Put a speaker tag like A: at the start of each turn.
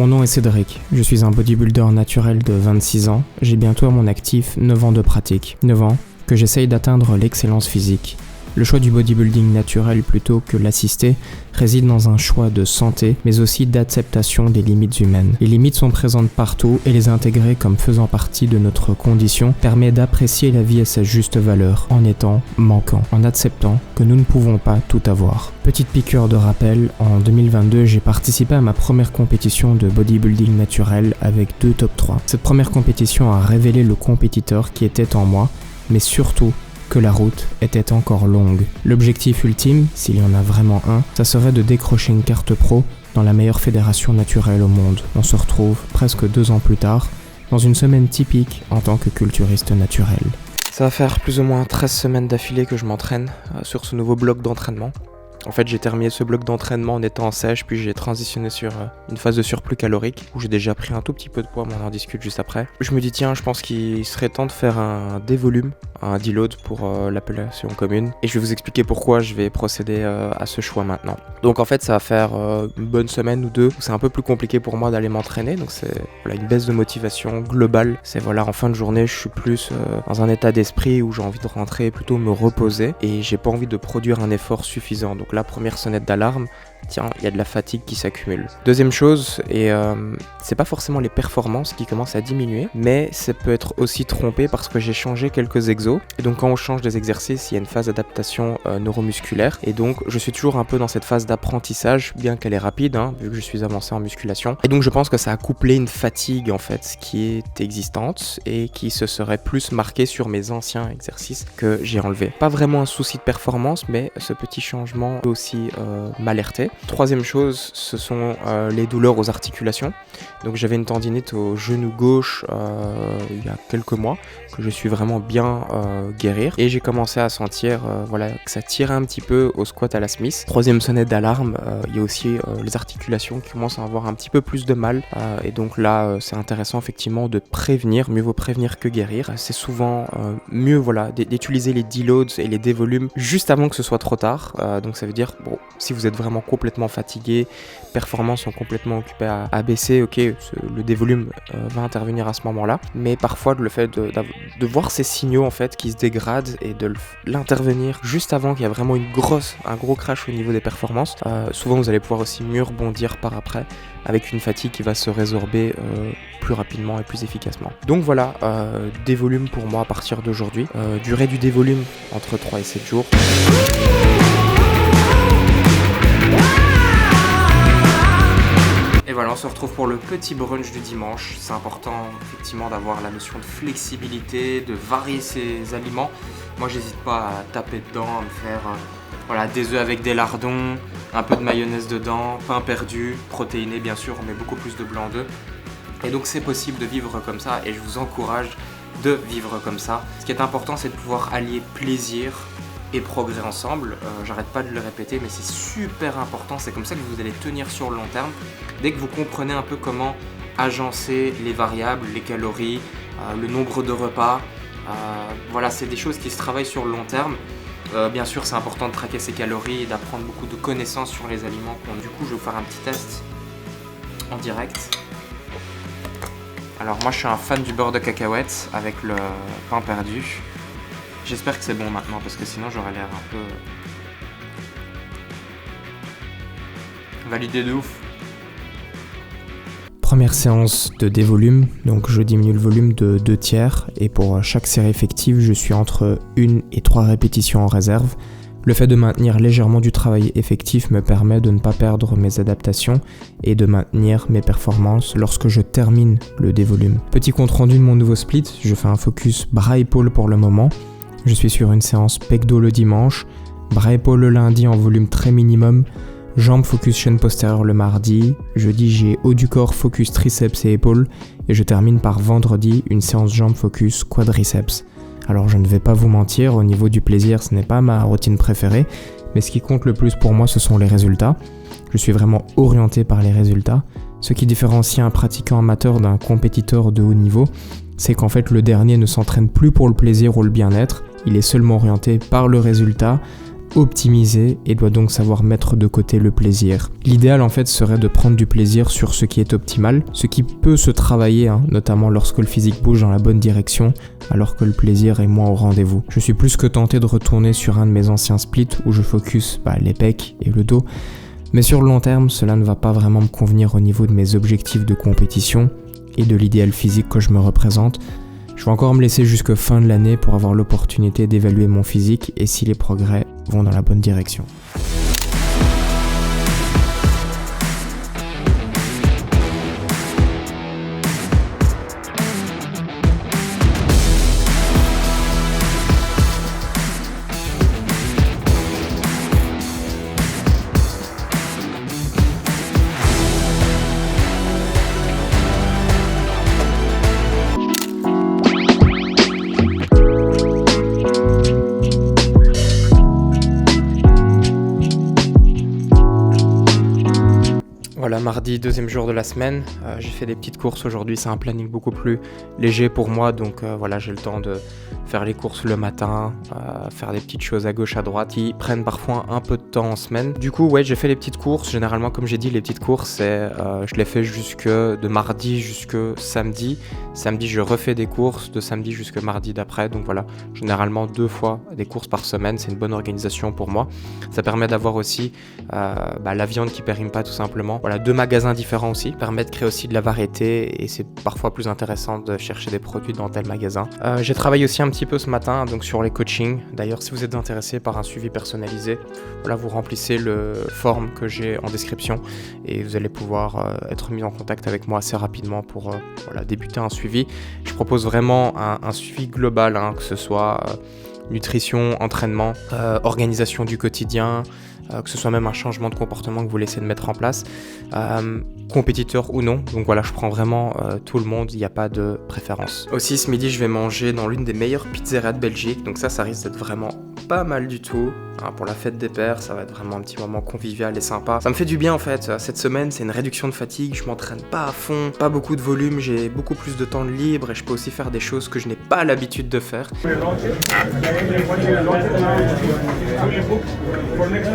A: Mon nom est Cédric, je suis un bodybuilder naturel de 26 ans, j'ai bientôt à mon actif 9 ans de pratique, 9 ans que j'essaye d'atteindre l'excellence physique. Le choix du bodybuilding naturel plutôt que l'assisté réside dans un choix de santé, mais aussi d'acceptation des limites humaines. Les limites sont présentes partout et les intégrer comme faisant partie de notre condition permet d'apprécier la vie à sa juste valeur, en étant manquant, en acceptant que nous ne pouvons pas tout avoir. Petite piqûre de rappel, en 2022, j'ai participé à ma première compétition de bodybuilding naturel avec 2 top 3. Cette première compétition a révélé le compétiteur qui était en moi, mais surtout que la route était encore longue. L'objectif ultime, s'il y en a vraiment un, ça serait de décrocher une carte pro dans la meilleure fédération naturelle au monde. On se retrouve presque 2 ans plus tard, dans une semaine typique en tant que culturiste naturel. Ça va faire plus ou moins 13 semaines d'affilée que je m'entraîne sur ce nouveau bloc d'entraînement. En fait, j'ai terminé ce bloc d'entraînement en étant en sèche, puis j'ai transitionné sur une phase de surplus calorique, où j'ai déjà pris un tout petit peu de poids, mais on en discute juste après. Je me dis, tiens, je pense qu'il serait temps de faire un dévolume, un deload pour l'appellation commune. Et je vais vous expliquer pourquoi je vais procéder à ce choix maintenant. Donc en fait, ça va faire une bonne semaine ou 2, où c'est un peu plus compliqué pour moi d'aller m'entraîner, donc c'est une baisse de motivation globale. C'est en fin de journée, je suis plus dans un état d'esprit où j'ai envie de rentrer et plutôt me reposer, et j'ai pas envie de produire un effort suffisant. Donc la première sonnette d'alarme, tiens, il y a de la fatigue qui s'accumule. Deuxième chose, et c'est pas forcément les performances qui commencent à diminuer, mais ça peut être aussi trompé parce que j'ai changé quelques exos. Et donc quand on change des exercices, il y a une phase d'adaptation neuromusculaire. Et donc je suis toujours un peu dans cette phase d'apprentissage, bien qu'elle est rapide, vu que je suis avancé en musculation. Et donc je pense que ça a couplé une fatigue en fait qui est existante et qui se serait plus marquée sur mes anciens exercices que j'ai enlevés. Pas vraiment un souci de performance, mais ce petit changement peut aussi m'alerter. Troisième chose, ce sont les douleurs aux articulations. Donc j'avais une tendinite au genou gauche il y a quelques mois que je suis vraiment bien guérir, et j'ai commencé à sentir que ça tirait un petit peu au squat à la Smith. Troisième sonnette d'alarme, il y a aussi les articulations qui commencent à avoir un petit peu plus de mal, et donc là c'est intéressant effectivement de prévenir, mieux vaut prévenir que guérir. C'est souvent mieux d'utiliser les deloads et les dévolumes juste avant que ce soit trop tard, donc ça veut dire si vous êtes vraiment complètement fatigué, performances sont complètement occupées à baisser, ok, le dévolume va intervenir à ce moment-là, mais parfois le fait de voir ces signaux en fait qui se dégradent et de l'intervenir juste avant qu'il y a vraiment un gros crash au niveau des performances, souvent vous allez pouvoir aussi mieux rebondir par après avec une fatigue qui va se résorber plus rapidement et plus efficacement. Donc voilà, dévolume pour moi à partir d'aujourd'hui, durée du dévolume entre 3 et 7 jours. Et voilà, on se retrouve pour le petit brunch du dimanche. C'est important effectivement d'avoir la notion de flexibilité, de varier ses aliments. Moi j'hésite pas à taper dedans, à me faire des œufs avec des lardons, un peu de mayonnaise dedans, pain perdu, protéiné bien sûr, on met beaucoup plus de blanc d'œuf. Et donc c'est possible de vivre comme ça, et je vous encourage de vivre comme ça. Ce qui est important, c'est de pouvoir allier plaisir et progrès ensemble. J'arrête pas de le répéter, mais c'est super important, c'est comme ça que vous allez tenir sur le long terme. Dès que vous comprenez un peu comment agencer les variables, les calories, le nombre de repas, c'est des choses qui se travaillent sur le long terme. Bien sûr, c'est important de traquer ses calories et d'apprendre beaucoup de connaissances sur les aliments. Du coup, je vais vous faire un petit test en direct. Alors moi, je suis un fan du beurre de cacahuète avec le pain perdu. J'espère que c'est bon maintenant, parce que sinon j'aurais l'air un peu validé de ouf. Première séance de dévolume, donc je diminue le volume de 2 tiers, et pour chaque série effective, je suis entre 1 et 3 répétitions en réserve. Le fait de maintenir légèrement du travail effectif me permet de ne pas perdre mes adaptations et de maintenir mes performances lorsque je termine le dévolume. Petit compte rendu de mon nouveau split, je fais un focus bras-épaules pour le moment. Je suis sur une séance pec-dos le dimanche, bras-épaules le lundi en volume très minimum, jambes focus chaîne postérieure le mardi, jeudi j'ai haut du corps focus triceps et épaules, et je termine par vendredi une séance jambes focus quadriceps. Alors je ne vais pas vous mentir, au niveau du plaisir ce n'est pas ma routine préférée, mais ce qui compte le plus pour moi ce sont les résultats. Je suis vraiment orienté par les résultats. Ce qui différencie un pratiquant amateur d'un compétiteur de haut niveau, c'est qu'en fait le dernier ne s'entraîne plus pour le plaisir ou le bien-être, il est seulement orienté par le résultat, optimiser et doit donc savoir mettre de côté le plaisir. L'idéal en fait serait de prendre du plaisir sur ce qui est optimal, ce qui peut se travailler, notamment lorsque le physique bouge dans la bonne direction, alors que le plaisir est moins au rendez-vous. Je suis plus que tenté de retourner sur un de mes anciens splits où je focus les pecs et le dos, mais sur le long terme, cela ne va pas vraiment me convenir au niveau de mes objectifs de compétition et de l'idéal physique que je me représente. Je vais encore me laisser jusqu'à fin de l'année pour avoir l'opportunité d'évaluer mon physique et si les progrès vont dans la bonne direction. Voilà, mardi, deuxième jour de la semaine, j'ai fait des petites courses aujourd'hui, c'est un planning beaucoup plus léger pour moi, donc voilà, j'ai le temps de faire les courses le matin, faire des petites choses à gauche, à droite, qui prennent parfois un peu de temps en semaine. Du coup, ouais, j'ai fait les petites courses, généralement, comme j'ai dit, les petites courses, je les fais de mardi jusque samedi. Samedi, je refais des courses, de samedi jusque mardi d'après, donc voilà, généralement 2 fois des courses par semaine, c'est une bonne organisation pour moi. Ça permet d'avoir aussi la viande qui périme pas tout simplement. Voilà, 2 magasins différents aussi, permet de créer aussi de la variété et c'est parfois plus intéressant de chercher des produits dans tel magasin. J'ai travaillé aussi un petit peu ce matin donc sur les coachings. D'ailleurs, si vous êtes intéressé par un suivi personnalisé, voilà, vous remplissez le form que j'ai en description et vous allez pouvoir être mis en contact avec moi assez rapidement pour débuter un suivi. Je propose vraiment un suivi global, que ce soit nutrition, entraînement, organisation du quotidien, que ce soit même un changement de comportement que vous laissez de mettre en place, compétiteur ou non. Donc voilà, je prends vraiment tout le monde, il n'y a pas de préférence. Aussi, ce midi, je vais manger dans l'une des meilleures pizzerias de Belgique, donc ça risque d'être vraiment pas mal du tout. Pour la fête des pères, ça va être vraiment un petit moment convivial et sympa. Ça me fait du bien en fait. Cette semaine, c'est une réduction de fatigue, je m'entraîne pas à fond, pas beaucoup de volume, j'ai beaucoup plus de temps de libre et je peux aussi faire des choses que je n'ai pas l'habitude de faire.